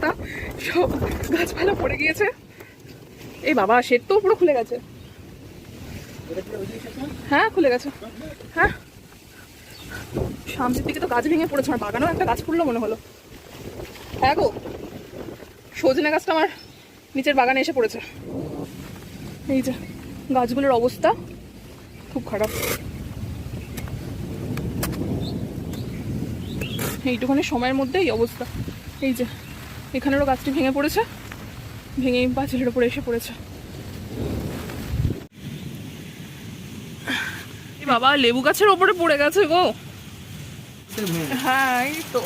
অবস্থা, সব গাছপালা পড়ে গিয়েছে। এই বাবা, শেড তো পুরো খুলে গেছে। হ্যাঁ খুলে গেছে। হ্যাঁ সামনের দিকে তো গাছ ভেঙে পড়েছে, আমার বাগানেও একটা গাছ পড়লো মনে হলো। হ্যাঁ গো, সজনে গাছটা আমার নিচের বাগানে এসে পড়েছে। এই যে গাছগুলোর অবস্থা খুব খারাপ। এইটুখানি সময়ের মধ্যে এই অবস্থা। এই যে এখানেরও গাছটি ভেঙে পড়েছে, ভেঙে পাঁচিলের উপরে এসে পড়েছে। বাবা, লেবু গাছের ওপরে পড়ে গেছে গো। হ্যাঁ এই তো,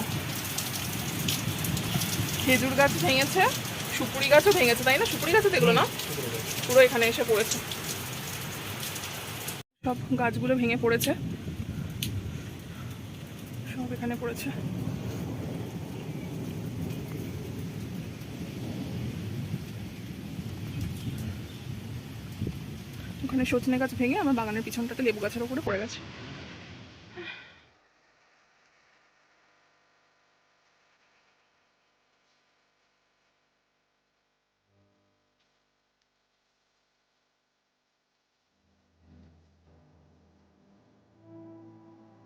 খেজুর গাছ ভেঙেছে, সুপুরি গাছও ভেঙেছে, তাই না? সুপুরি গাছে দেখলো না, পুরো এখানে এসে পড়েছে। সব গাছগুলো ভেঙে পড়েছে, সব এখানে পড়েছে। ওখানে সজনে গাছ ভেঙে আমার বাগানের পিছনটাতে লেবু গাছের ওপরে পড়ে গেছে।